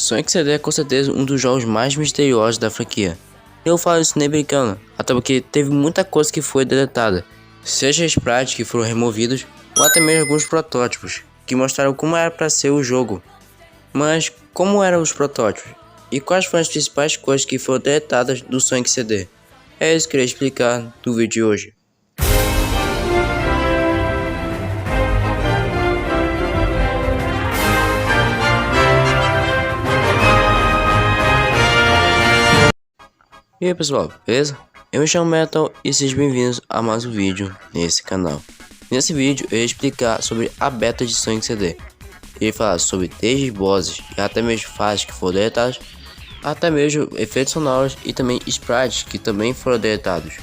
Sonic CD é com certeza um dos jogos mais misteriosos da franquia. Eu falo isso nem brincando, até porque teve muita coisa que foi deletada, seja sprites que foram removidos, ou até mesmo alguns protótipos, que mostraram como era para ser o jogo. Mas como eram os protótipos? E quais foram as principais coisas que foram deletadas do Sonic CD? É isso que eu queria explicar no vídeo de hoje. E aí pessoal, beleza? Eu me chamo Metal e sejam bem-vindos a mais um vídeo nesse canal. Nesse vídeo eu ia explicar sobre a beta de Sonic CD. Eu ia falar sobre desde bosses e até mesmo fases que foram deletadas, até mesmo efeitos sonoros e também sprites que também foram deletados.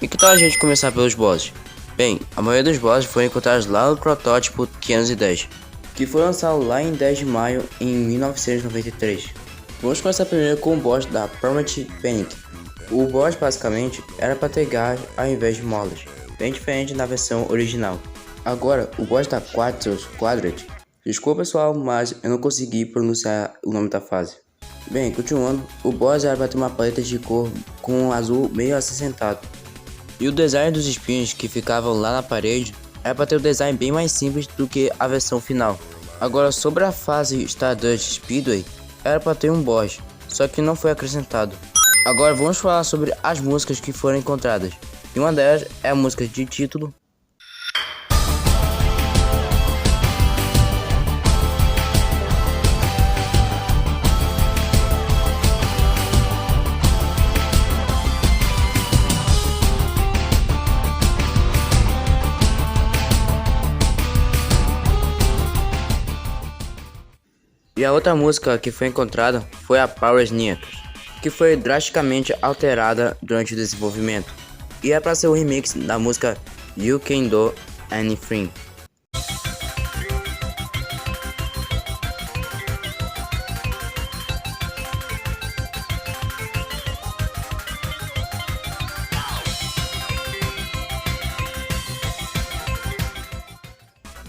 E que tal a gente começar pelos bosses? Bem, a maioria dos bosses foram encontrados lá no protótipo 510, que foi lançado lá em 10 de maio em 1993. Vamos começar primeiro com o boss da Permanent Panic. O boss basicamente era para ter gás ao invés de molas, bem diferente da versão original. Agora, o boss da Quartus Quadrant. Desculpa pessoal, mas eu não consegui pronunciar o nome da fase. Bem, continuando, o boss era para ter uma paleta de cor com um azul meio acinzentado. E o design dos espinhos que ficavam lá na parede era para ter um design bem mais simples do que a versão final. Agora, sobre a fase Stardust Speedway, era para ter um boss, só que não foi acrescentado. Agora vamos falar sobre as músicas que foram encontradas. E uma delas é a música de título. E a outra música que foi encontrada foi a Power Sneakers, que foi drasticamente alterada durante o desenvolvimento, e é para ser o remix da música You Can Do Anything.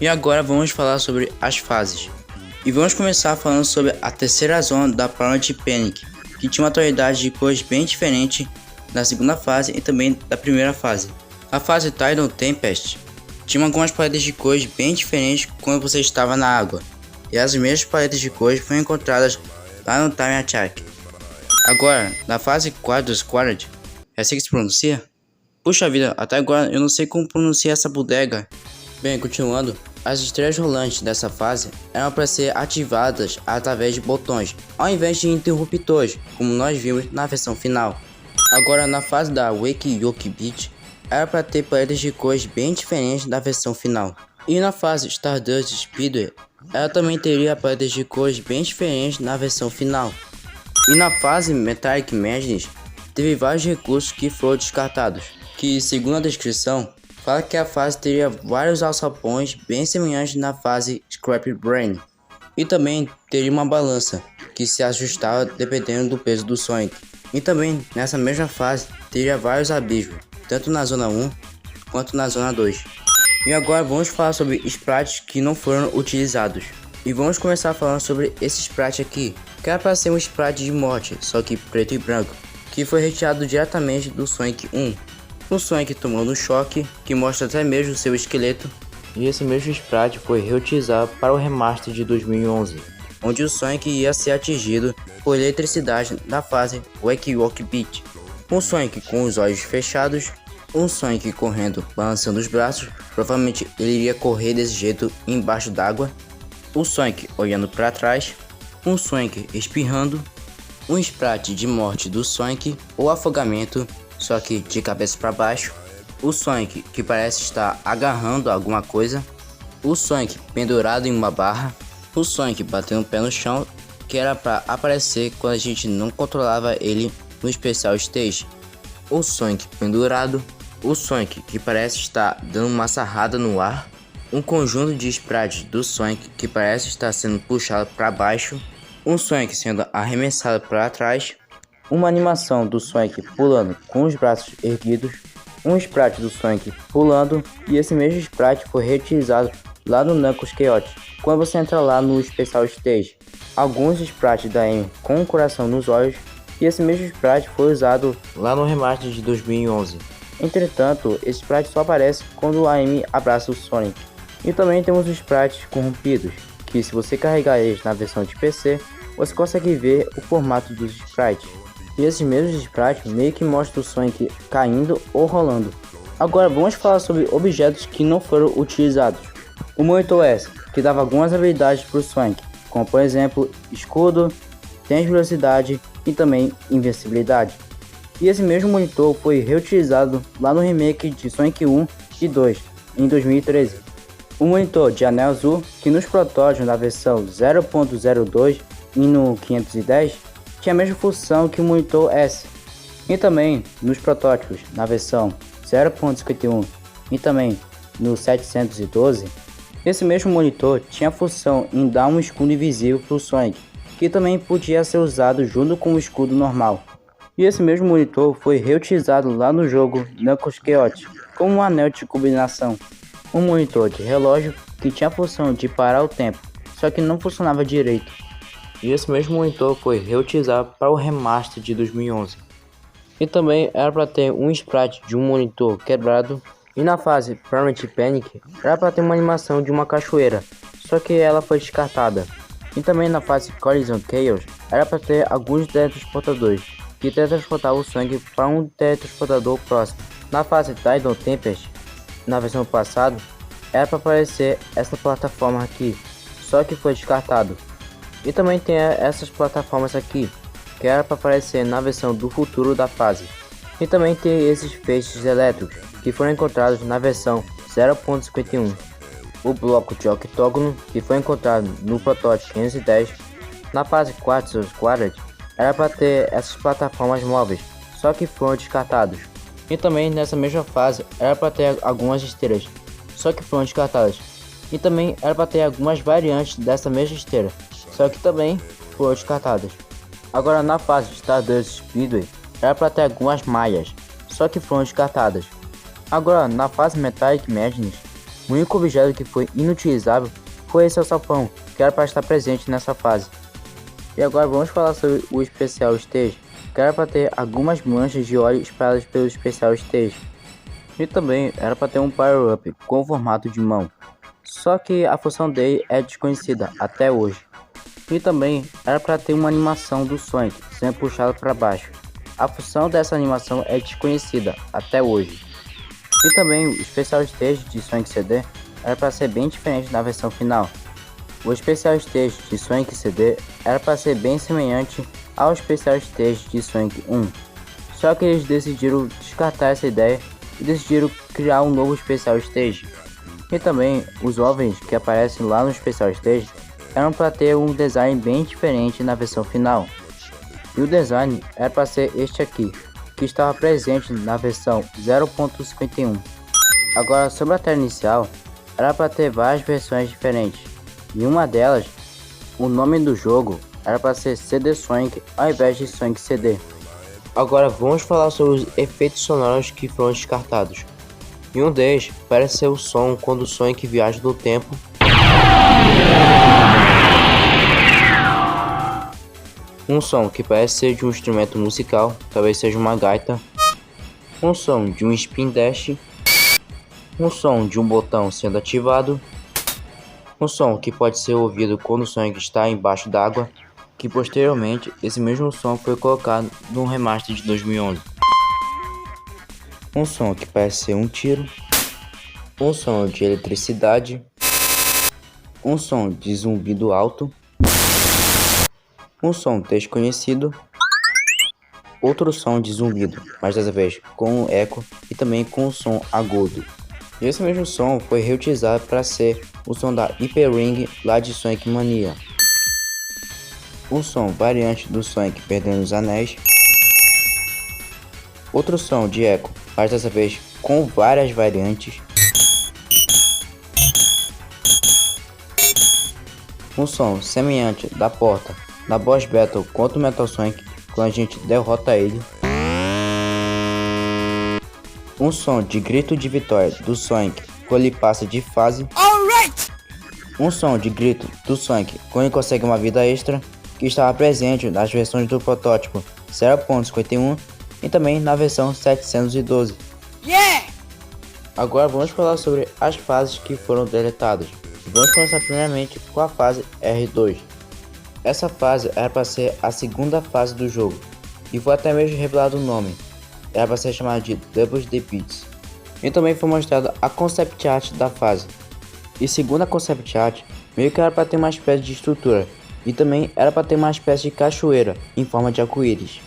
E agora vamos falar sobre as fases. E vamos começar falando sobre a terceira zona da Permanent Panic, que tinha uma tonalidade de cores bem diferente da segunda fase e também da primeira fase. A fase Tidal Tempest tinha algumas paletas de cores bem diferentes quando você estava na água, e as mesmas paletas de cores foram encontradas lá no Time Attack. Agora, na fase Quartus Quadrant, é assim que se pronuncia? Puxa vida, até agora eu não sei como pronunciar essa bodega. Bem, continuando, as estrelas rolantes dessa fase eram para ser ativadas através de botões, ao invés de interruptores, como nós vimos na versão final. Agora, na fase da Wake Yoke Beach, era para ter paletas de cores bem diferentes da versão final. E na fase Stardust Speedway, ela também teria paletas de cores bem diferentes na versão final. E na fase Metallic Madness, teve vários recursos que foram descartados, que segundo a descrição, fala que a fase teria vários alçapões bem semelhantes na fase Scrap Brain. E também teria uma balança que se ajustava dependendo do peso do Sonic. E também nessa mesma fase teria vários abismos, tanto na zona 1 quanto na zona 2. E agora vamos falar sobre sprites que não foram utilizados. E vamos começar falando sobre esse sprite aqui, que era para ser um sprite de morte, só que preto e branco, que foi retirado diretamente do Sonic 1. O Sonic tomando um choque, que mostra até mesmo o seu esqueleto, e esse mesmo sprite foi reutilizado para o remaster de 2011, onde o Sonic ia ser atingido por eletricidade na fase Wake Walk Beat. Um Sonic com os olhos fechados, um Sonic correndo, balançando os braços, provavelmente ele iria correr desse jeito embaixo d'água, o Sonic olhando para trás, um Sonic espirrando, um sprite de morte do Sonic ou afogamento, só que de cabeça para baixo, o Sonic que parece estar agarrando alguma coisa, o Sonic pendurado em uma barra, o Sonic batendo o pé no chão, que era para aparecer quando a gente não controlava ele no Special Stage, o Sonic pendurado, o Sonic que parece estar dando uma sarrada no ar, um conjunto de sprites do Sonic que parece estar sendo puxado para baixo, um Sonic sendo arremessado para trás, uma animação do Sonic pulando com os braços erguidos, um sprite do Sonic pulando, e esse mesmo sprite foi reutilizado lá no Knuckles Chaos, quando você entra lá no Special Stage. alguns sprites da Amy com um coração nos olhos, e esse mesmo sprite foi usado lá no remaster de 2011. Entretanto, esse sprite só aparece quando a Amy abraça o Sonic. E também temos os sprites corrompidos, que se você carregar eles na versão de PC, você consegue ver o formato dos sprites. E esses mesmos sprites meio que mostram o Sonic caindo ou rolando. Agora vamos falar sobre objetos que não foram utilizados. O Monitor S, que dava algumas habilidades para o Sonic, como por exemplo escudo, tem velocidade e também invencibilidade. E esse mesmo monitor foi reutilizado lá no remake de Sonic 1 e 2 em 2013. O monitor de anel azul, que nos protótipos na versão 0.02 e no 510 tinha a mesma função que o monitor S, e também nos protótipos na versão 0.51 e também no 712, esse mesmo monitor tinha a função em dar um escudo invisível para o Sonic, que também podia ser usado junto com o escudo normal. E esse mesmo monitor foi reutilizado lá no jogo Knuckles Chaotix como um anel de combinação. Um monitor de relógio que tinha a função de parar o tempo, só que não funcionava direito. E esse mesmo monitor foi reutilizado para o remaster de 2011. E também era para ter um sprite de um monitor quebrado, e na fase Permanent Panic era para ter uma animação de uma cachoeira, só que ela foi descartada. E também na fase Collision Chaos era para ter alguns teletransportadores, que teletransportavam o Sonic para um teletransportador próximo. Na fase Tidal Tempest, na versão passada, era para aparecer essa plataforma aqui, só que foi descartado. E também tem essas plataformas aqui, que era para aparecer na versão do futuro da fase. E também tem esses feixes elétricos, que foram encontrados na versão 0.51. O bloco de octógono, que foi encontrado no protótipo 510. Na fase Quartz Quartet, era para ter essas plataformas móveis, só que foram descartados. E também nessa mesma fase era para ter algumas esteiras, só que foram descartadas. E também era para ter algumas variantes dessa mesma esteira, só que também foram descartadas. Agora na fase Stardust Speedway era para ter algumas malhas, só que foram descartadas. Agora na fase Metallic Madness, o único objeto que foi inutilizável foi esse alçapão, que era para estar presente nessa fase. E agora vamos falar sobre o Special Stage, que era para ter algumas manchas de óleo espalhadas pelo Special Stage. E também era para ter um Power Up com formato de mão, só que a função dele é desconhecida até hoje. E também era para ter uma animação do Sonic sendo puxado para baixo. A função dessa animação é desconhecida até hoje. E também o Special Stage de Sonic CD era para ser bem diferente da versão final. O Special Stage de Sonic CD era para ser bem semelhante ao Special Stage de Sonic 1. Só que eles decidiram descartar essa ideia e decidiram criar um novo Special Stage. E também os OVNIs que aparecem lá no Special Stage eram para ter um design bem diferente na versão final. E o design era para ser este aqui, que estava presente na versão 0.51. Agora sobre a tela inicial, era para ter várias versões diferentes. E uma delas, o nome do jogo era para ser CD Sonic ao invés de Sonic CD. Agora vamos falar sobre os efeitos sonoros que foram descartados. E um deles parece ser o som quando o Sonic viaja no tempo. Um som que parece ser de um instrumento musical, talvez seja uma gaita. Um som de um spin dash. Um som de um botão sendo ativado. Um som que pode ser ouvido quando o Sonic está embaixo d'água, que posteriormente esse mesmo som foi colocado no remaster de 2011. Um som que parece ser um tiro. Um som de eletricidade. Um som de zumbido alto. Um som desconhecido. Outro som de zumbido, mas dessa vez com um eco e também com um som agudo. E esse mesmo som foi reutilizado para ser o som da Hyper Ring lá de Sonic Mania. Um som variante do Sonic perdendo os anéis. Outro som de eco, mas dessa vez com várias variantes. Um som semelhante da porta da Boss Battle contra o Metal Sonic quando a gente derrota ele. Um som de grito de vitória do Sonic quando ele passa de fase. Um som de grito do Sonic quando ele consegue uma vida extra, que estava presente nas versões do protótipo 0.51 e também na versão 712. Yeah! Agora vamos falar sobre as fases que foram deletadas. Vamos começar primeiramente com a fase R2. Essa fase era para ser a segunda fase do jogo, e foi até mesmo revelado o nome. Era para ser chamada de Double the Beats. E também foi mostrada a concept art da fase. E segundo a concept art, meio que era para ter uma espécie de estrutura, e também era para ter uma espécie de cachoeira em forma de arco-íris.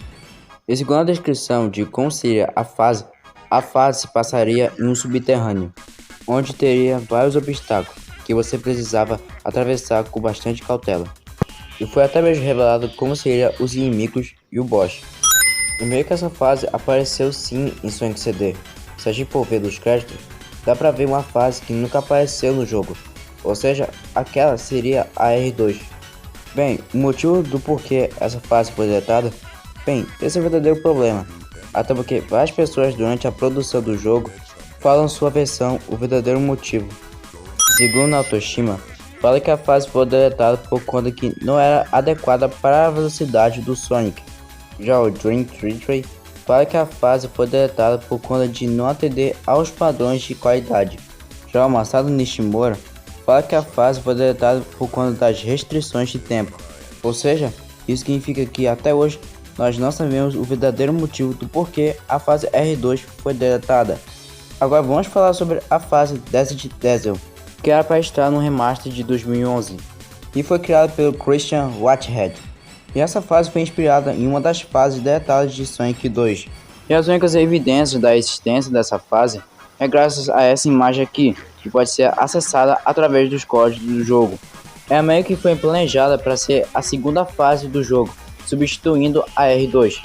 E segundo a descrição de como seria a fase se passaria em um subterrâneo, onde teria vários obstáculos que você precisava atravessar com bastante cautela. E foi até mesmo revelado como seriam os inimigos e o boss. E meio que essa fase apareceu sim em Sonic CD. Se a gente for ver dos créditos, dá pra ver uma fase que nunca apareceu no jogo, ou seja, aquela seria a R2. Bem, o motivo do porquê essa fase foi deletada, bem, esse é o verdadeiro problema, até porque várias pessoas durante a produção do jogo falam sua versão o verdadeiro motivo. Segundo Autoshima, fala que a fase foi deletada por conta que não era adequada para a velocidade do Sonic. Já o Dream Theater fala que a fase foi deletada por conta de não atender aos padrões de qualidade. Já o Masato Nishimura fala que a fase foi deletada por conta das restrições de tempo. Ou seja, isso significa que até hoje nós não sabemos o verdadeiro motivo do porquê a fase R2 foi deletada. Agora vamos falar sobre a fase Desert Diesel, que era para estar no remaster de 2011 e foi criada pelo Christian Whitehead. E essa fase foi inspirada em uma das fases deletadas de Sonic 2. E as únicas evidências da existência dessa fase é graças a essa imagem aqui, que pode ser acessada através dos códigos do jogo. É meio que foi planejada para ser a segunda fase do jogo, substituindo a R2.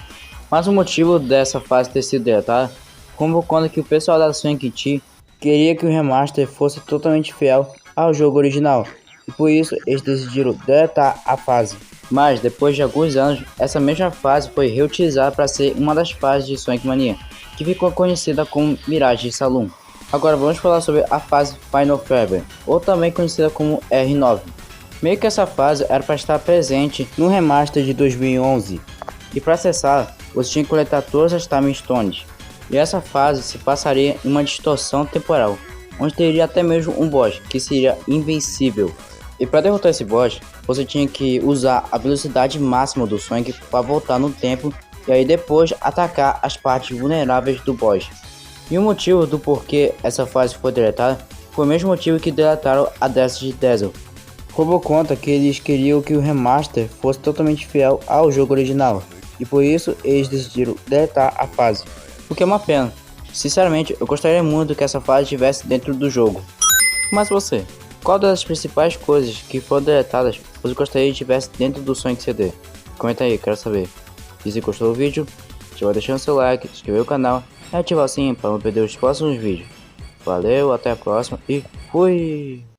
Mas o motivo dessa fase ter sido deletada como quando que o pessoal da Sonic Team queria que o remaster fosse totalmente fiel ao jogo original, e por isso eles decidiram deletar a fase. Mas depois de alguns anos, essa mesma fase foi reutilizada para ser uma das fases de Sonic Mania, que ficou conhecida como Mirage Saloon. Agora vamos falar sobre a fase Final Fever, ou também conhecida como R9. Meio que essa fase era para estar presente no remaster de 2011, e para acessá-la você tinha que coletar todas as Time Stones. E essa fase se passaria em uma distorção temporal, onde teria até mesmo um boss, que seria invencível. E para derrotar esse boss, você tinha que usar a velocidade máxima do Sonic para voltar no tempo e aí depois atacar as partes vulneráveis do boss. E o motivo do porquê essa fase foi deletada foi o mesmo motivo que deletaram a Desert Diesel. Roubou conta que eles queriam que o remaster fosse totalmente fiel ao jogo original, e por isso eles decidiram deletar a fase. O que é uma pena. Sinceramente, eu gostaria muito que essa fase estivesse dentro do jogo. Mas você, qual das principais coisas que foram deletadas você gostaria que estivesse dentro do Sonic CD? Comenta aí, quero saber. E se gostou do vídeo, já vai deixando seu like, se inscrever no canal e ativar o sininho para não perder os próximos vídeos. Valeu, até a próxima e fui!